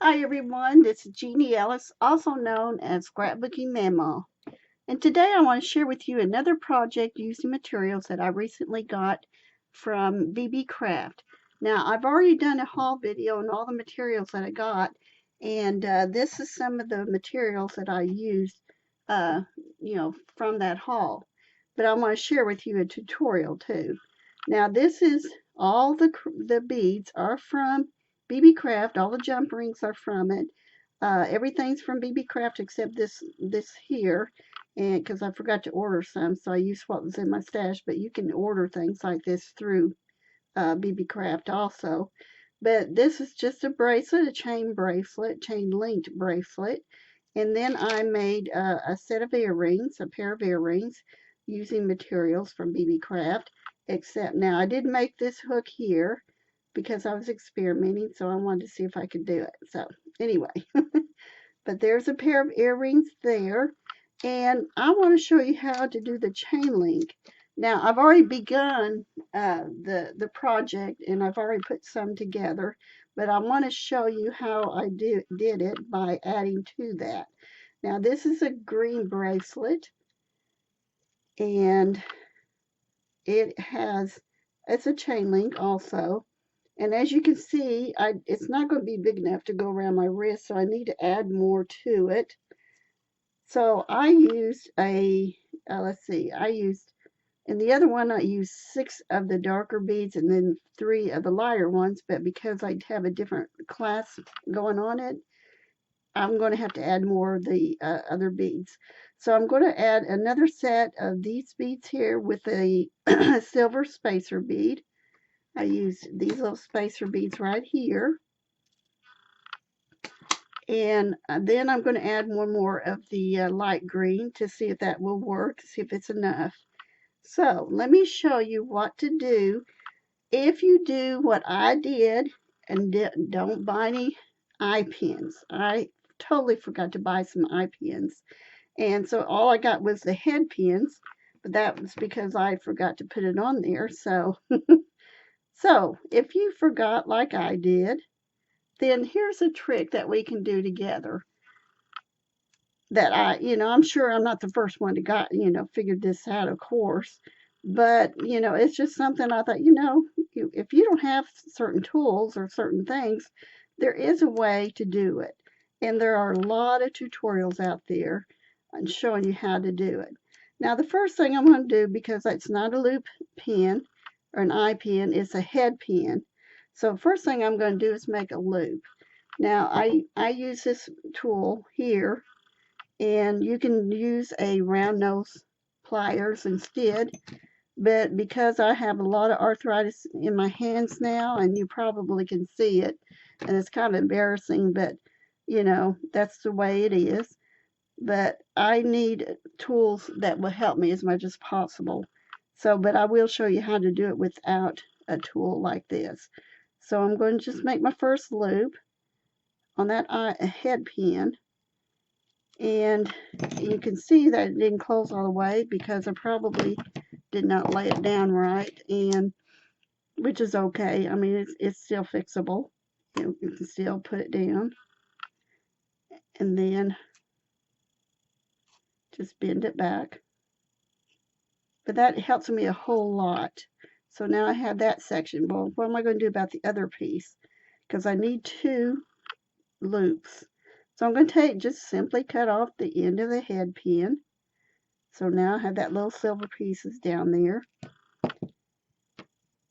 Hi everyone, this is Jeannie Ellis, also known as Scrapbooking Mama. And today I want to share with you another project using materials that I recently got from Beebeecraft. Now I've already done a haul video on all the materials that I got, and this is some of the materials that I used, uh, from that haul. But I want to share with you a tutorial too. Now this is all the beads are from Beebeecraft. All the jump rings are from it. Everything's from Beebeecraft except this here, and because I forgot to order some, so I used what was in my stash. But you can order things like this through Beebeecraft also. But this is just a bracelet, a chain bracelet, chain linked bracelet. And then I made a set of earrings, a pair of earrings, using materials from Beebeecraft. Except now I did make this hook here because I was experimenting, so I wanted to see if I could do it. So anyway, but there's a pair of earrings there. And I want to show you how to do the chain link. Now, I've already begun the project, and I've already put some together, but I want to show you how I did it by adding to that. Now, this is a green bracelet, and it's a chain link also. And as you can see, it's not going to be big enough to go around my wrist, so I need to add more to it. So I used let's see, in the other one, I used 6 of the darker beads and then 3 of the lighter ones, but because I have a different class going on it, I'm going to have to add more of the other beads. So I'm going to add another set of these beads here with a silver spacer bead. I used these little spacer beads right here. And then I'm going to add one more of the light green to see if that will work, see if it's enough. So let me show you what to do if you do what I did and don't buy any eye pins. I totally forgot to buy some eye pins. And so all I got was the head pins, but that was because I forgot to put it on there. So if you forgot like I did, then here's a trick that we can do together. That I'm sure I'm not the first one to figured this out, of course. But, it's just something I thought, if you don't have certain tools or certain things, there is a way to do it. And there are a lot of tutorials out there on showing you how to do it. Now, the first thing I'm going to do, because it's not a loop pin or an eye pin, it's a head pin. So first thing I'm going to do is make a loop. Now, I use this tool here, and you can use a round nose pliers instead, but because I have a lot of arthritis in my hands now, and you probably can see it, and it's kind of embarrassing, but that's the way it is. But I need tools that will help me as much as possible. So, but I will show you how to do it without a tool like this. So I'm going to just make my first loop on that head pin. And you can see that it didn't close all the way because I probably did not lay it down right, and which is okay. I mean, it's still fixable. You can still put it down and then just bend it back. But that helps me a whole lot. So now I have that section. Well, what am I going to do about the other piece? Because I need 2 loops. So I'm going to just simply cut off the end of the head pin. So now I have that little silver pieces down there.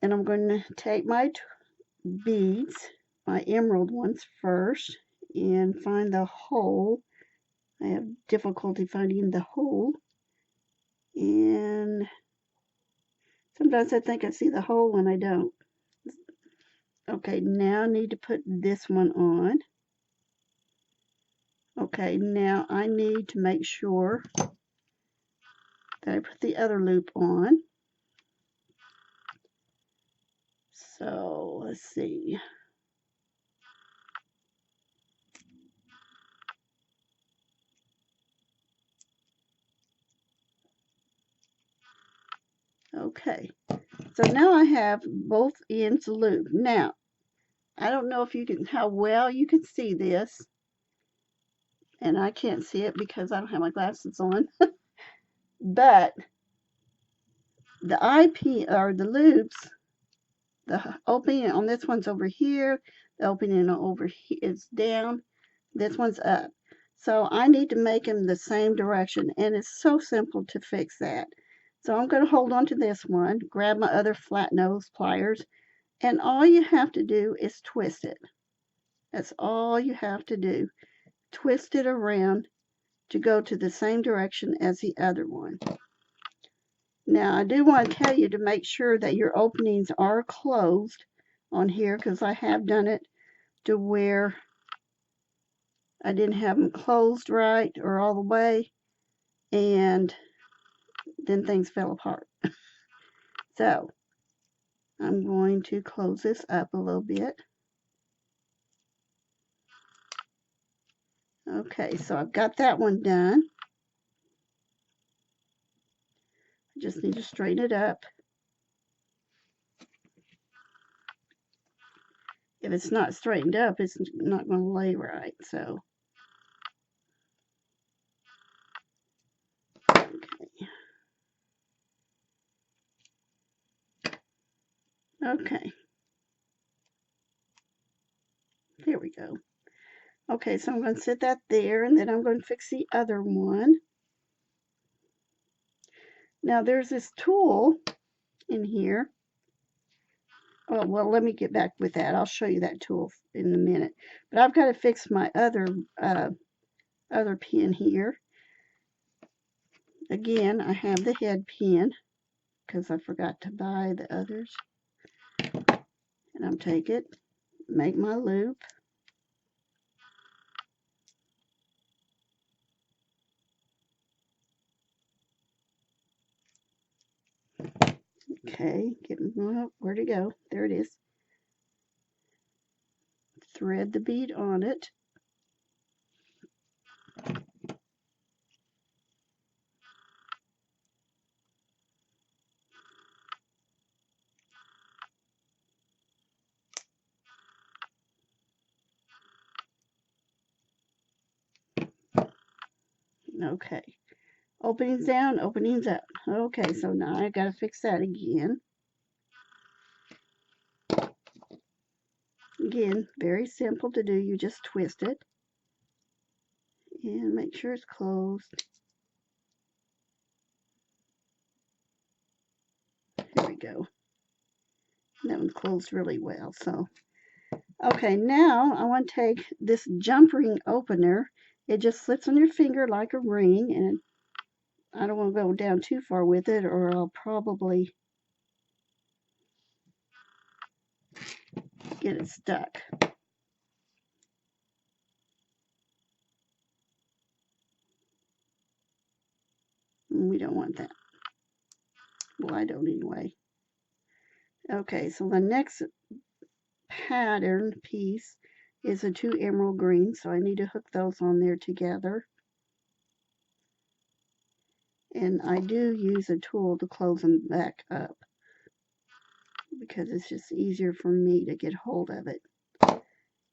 And I'm going to take my beads, my emerald ones first, and find the hole. I have difficulty finding the hole. And sometimes I think I see the hole and I don't. Okay, now I need to put this one on. Okay, now I need to make sure that I put the other loop on. So let's see. Okay, so now I have both ends looped. Now, I don't know if you can, how well you can see this, and I can't see it because I don't have my glasses on, but the IP, or the loops, the opening on this one's over here, the opening over here is down, this one's up. So I need to make them the same direction, and it's so simple to fix that. So I'm going to hold on to this one, grab my other flat nose pliers, and all you have to do is twist it. That's all you have to do. Twist it around to go to the same direction as the other one. Now, I do want to tell you to make sure that your openings are closed on here, because I have done it to where I didn't have them closed right or all the way, and then things fell apart. So I'm going to close this up a little bit. Okay, so I've got that one done. I just need to straighten it up. If it's not straightened up, it's not going to lay right. So, okay, there we go. Okay, so I'm going to set that there, and then I'm going to fix the other one. Now there's this tool in here. Oh, well, let me get back with that. I'll show you that tool in a minute. But I've got to fix my other pin here. Again, I have the head pin because I forgot to buy the others. And I'll take it, make my loop. Okay, where'd it go? There it is. Thread the bead on it. Okay. Openings down, openings up. Okay, so now I gotta fix that again. Again, very simple to do. You just twist it and make sure it's closed. There we go. That one's closed really well. So, okay, now I want to take this jump ring opener. It just slips on your finger like a ring, and I don't want to go down too far with it, or I'll probably get it stuck. We don't want that. Well, I don't anyway. Okay, so the next pattern piece is a 2 emerald green, so I need to hook those on there together. And I do use a tool to close them back up because it's just easier for me to get hold of it.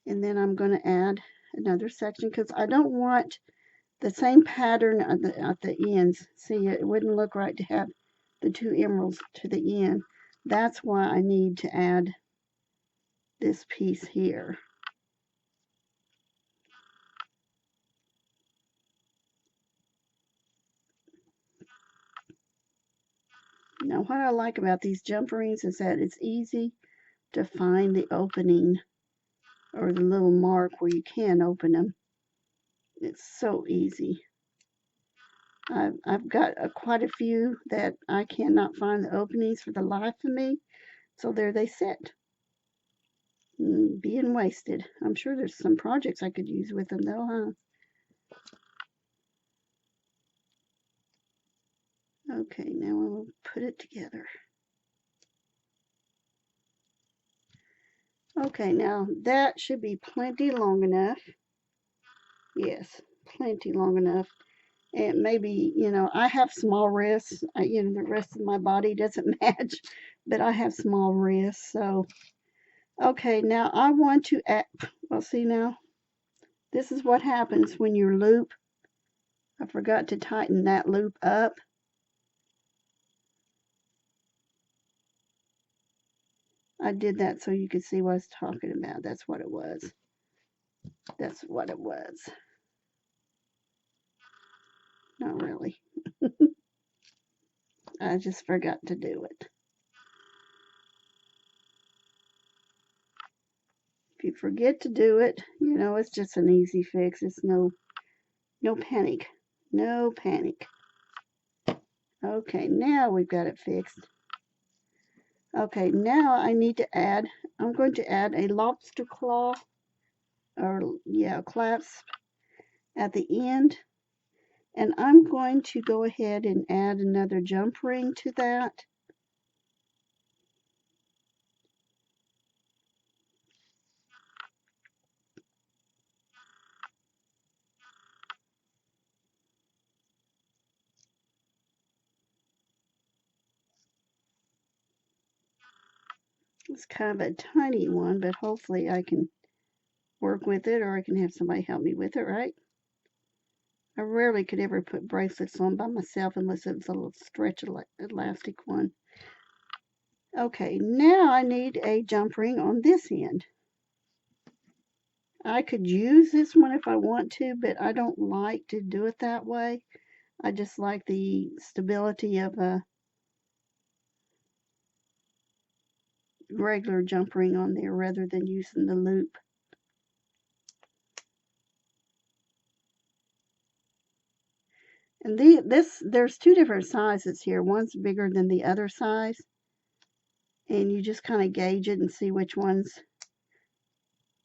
And then I'm going to add another section because I don't want the same pattern at the ends. See, it wouldn't look right to have the 2 emeralds to the end. That's why I need to add this piece here. Now, what I like about these jump rings is that it's easy to find the opening or the little mark where you can open them. It's so easy. I've got quite a few that I cannot find the openings for the life of me, so there they sit, being wasted. I'm sure there's some projects I could use with them though, huh? Okay, now we'll put it together. Okay, now that should be plenty long enough. Yes, plenty long enough. And maybe, I have small wrists. The rest of my body doesn't match, but I have small wrists. So, Okay, now I want to add, well, see now, this is what happens when your loop, I forgot to tighten that loop up. I did that so you could see what I was talking about. That's what it was. That's what it was. Not really. I just forgot to do it. If you forget to do it, you know, it's just an easy fix. It's no panic. No panic. Okay, now we've got it fixed. Okay, now I need to add, I'm going to add a lobster claw, or yeah, clasp at the end. And I'm going to go ahead and add another jump ring to that. It's kind of a tiny one, but hopefully I can work with it, or I can have somebody help me with it, right? I rarely could ever put bracelets on by myself unless it was a little stretch elastic one. Okay, now I need a jump ring on this end. I could use this one if I want to, but I don't like to do it that way. I just like the stability of a regular jump ring on there rather than using the loop. And there's two different sizes here. One's bigger than the other size. And you just kind of gauge it and see which one's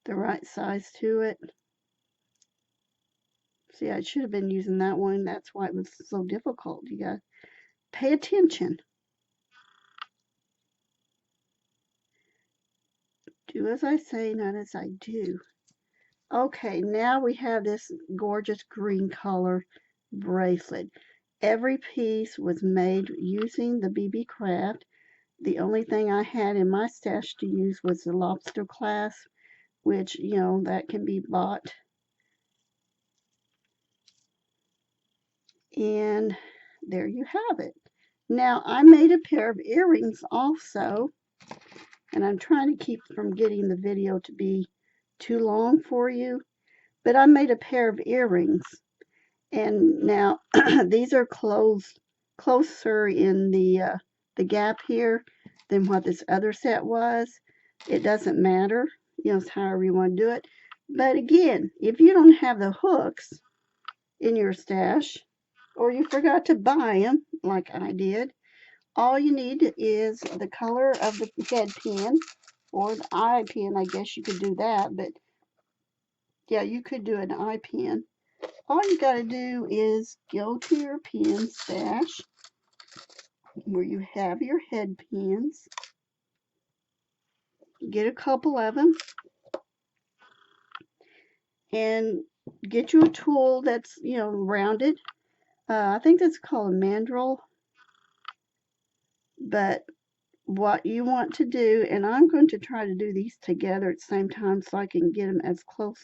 the right size to it. See, I should have been using that one. That's why it was so difficult. You got to pay attention. Do as I say, not as I do. Okay, now we have this gorgeous green color bracelet. Every piece was made using the Beebeecraft. The only thing I had in my stash to use was the lobster clasp, which, you know, that can be bought. And there you have it. Now, I made a pair of earrings also, and I'm trying to keep from getting the video to be too long for you, but I made a pair of earrings. And now these are closer in the gap here than what this other set was. It doesn't matter, you know, it's however you want to do it. But again, if you don't have the hooks in your stash, or you forgot to buy them like I did, all you need is the color of the head pin, or the eye pin. I guess you could do that, but yeah, you could do an eye pin. All you got to do is go to your pin stash where you have your head pins, get a couple of them, and get you a tool that's, you know, rounded. I think that's called a mandrel, but what you want to do, and I'm going to try to do these together at the same time so I can get them as close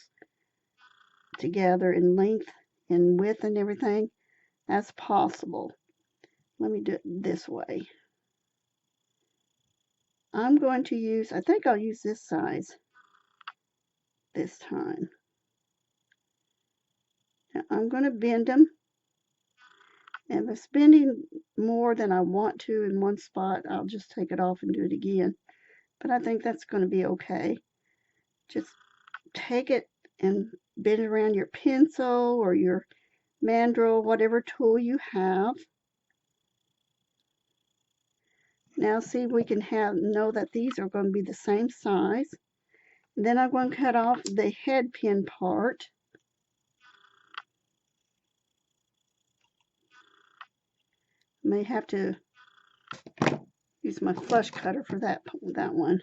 together in length and width and everything as possible. Let me do it this way. I'm going to use, I think I'll use this size this time. Now I'm going to bend them, and if I'm bending more than I want to in one spot, I'll just take it off and do it again. But I think that's going to be okay. Just take it and bend it around your pencil or your mandrel, whatever tool you have. Now see, we can know that these are going to be the same size. Then I'm going to cut off the head pin part. May have to use my flush cutter for that one.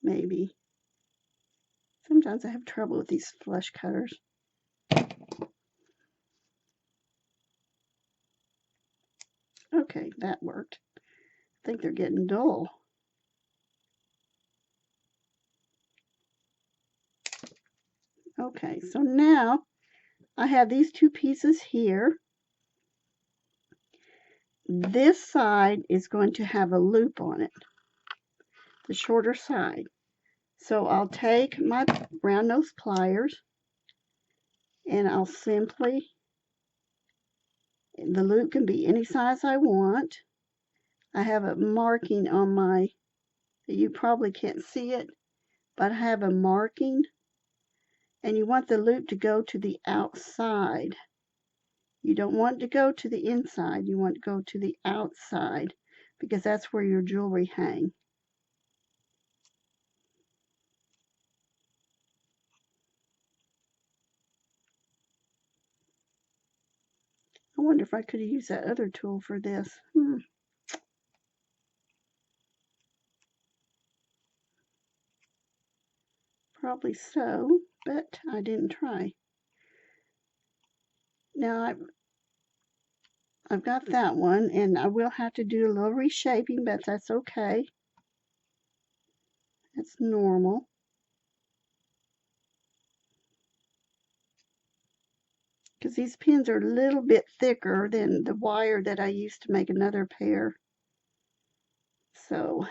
Maybe. Sometimes I have trouble with these flush cutters. Okay, that worked. I think they're getting dull. Okay, so now I have these two pieces here. This side is going to have a loop on it, the shorter side. So I'll take my round nose pliers and I'll simply, the loop can be any size I want. I have a marking on my, you probably can't see it, but I have a marking, and you want the loop to go to the outside. You don't want to go to the inside, you want to go to the outside because that's where your jewelry hangs. I wonder if I could have used that other tool for this. Probably so, but I didn't try. Now I've got that one, and I will have to do a little reshaping, but that's okay. That's normal. Because these pins are a little bit thicker than the wire that I used to make another pair. So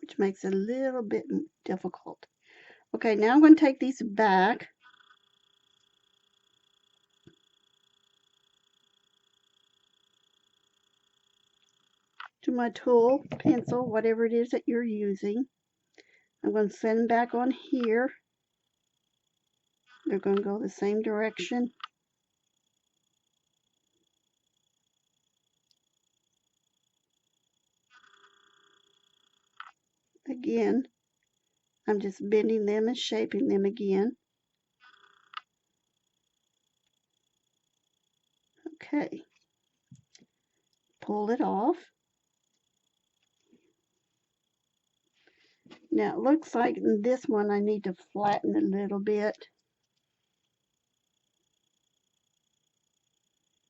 which makes it a little bit difficult. Okay, now I'm going to take these back. To my tool, pencil, whatever it is that you're using. I'm going to send them back on here. They're going to go the same direction. Again, I'm just bending them and shaping them again. Okay. Pull it off. Now it looks like this one I need to flatten a little bit.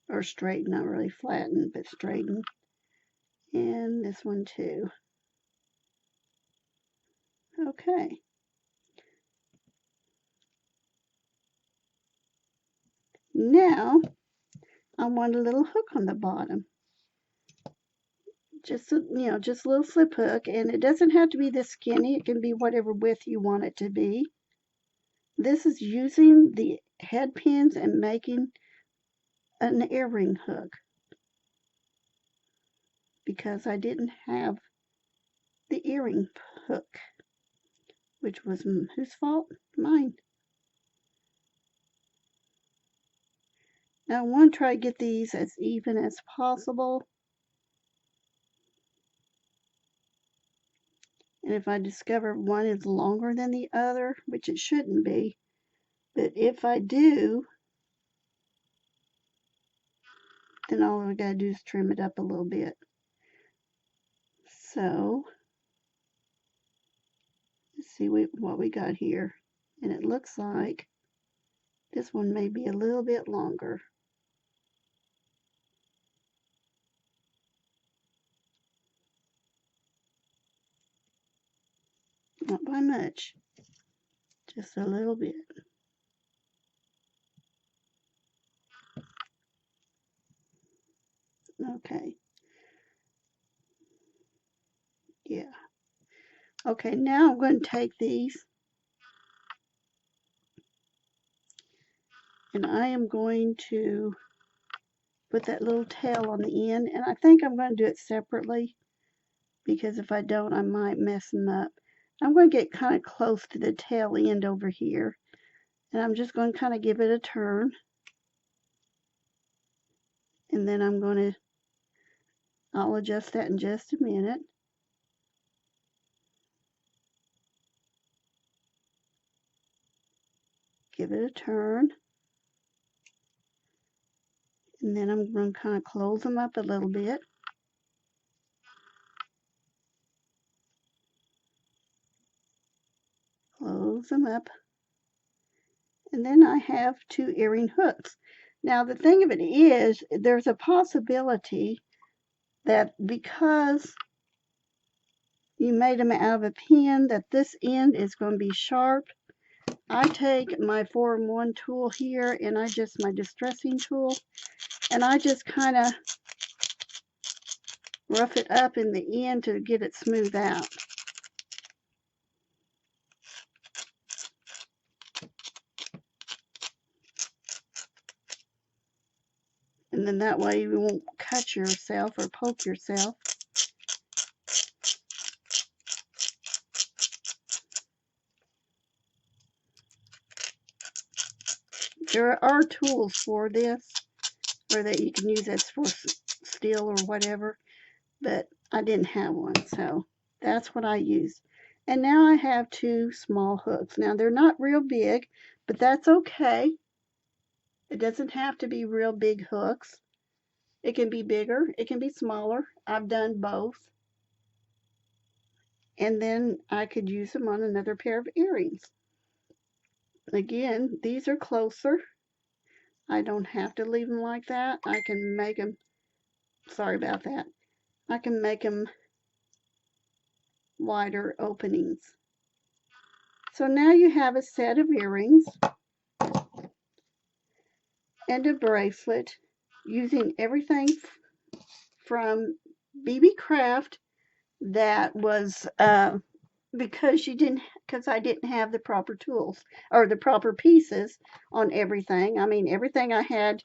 Or straighten, not really flatten, but straighten. And this one too. Okay. Now I want a little hook on the bottom. Just a, just a little slip hook, and it doesn't have to be this skinny. It can be whatever width you want it to be. This is using the head pins and making an earring hook because I didn't have the earring hook, which was whose fault? Mine. Now I want to try to get these as even as possible. And if I discover one is longer than the other, which it shouldn't be, but if I do, then all I gotta do is trim it up a little bit. So let's see what we got here. And it looks like this one may be a little bit longer. Not by much, just a little bit. Okay. Yeah. Okay, now I'm going to take these and I am going to put that little tail on the end, and I think I'm going to do it separately because if I don't, I might mess them up. I'm going to get kind of close to the tail end over here, and I'm just going to kind of give it a turn, and then I'll adjust that in just a minute. Give it a turn, and then I'm going to kind of close them up a little bit. close them up. And then I have 2 earring hooks. Now the thing of it is, there's a possibility that because you made them out of a pin, that this end is going to be sharp. I take my 4-in-1 tool here, and my distressing tool, and I just kind of rough it up in the end to get it smooth out. And then that way you won't cut yourself or poke yourself. There are tools for this, or that you can use as for steel or whatever, but I didn't have one, so that's what I used. And now I have 2 small hooks. Now they're not real big, but that's okay. It doesn't have to be real big hooks. It can be bigger, it can be smaller. I've done both. And then I could use them on another pair of earrings. Again, these are closer. I don't have to leave them like that. I can make them, sorry about that, I can make them wider openings. So now you have a set of earrings and a bracelet using everything from Beebeecraft that was because I didn't have the proper tools or the proper pieces on everything. I mean, everything I had,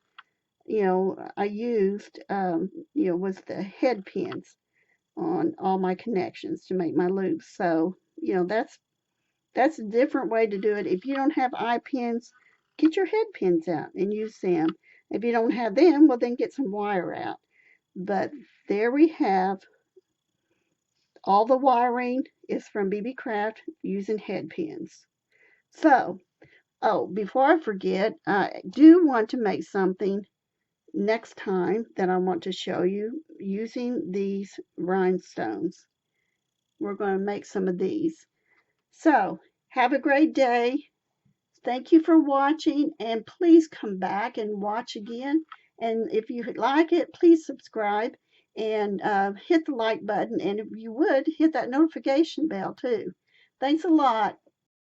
I used, was the head pins on all my connections to make my loops. So, that's a different way to do it. If you don't have eye pins, get your head pins out and use them. If you don't have them, well, then get some wire out. But there we have all the wiring is from Beebeecraft using head pins. So, before I forget, I do want to make something next time that I want to show you using these rhinestones. We're going to make some of these. So, have a great day. Thank you for watching, and please come back and watch again. And if you like it, please subscribe and hit the like button. And if you would, hit that notification bell too. Thanks a lot.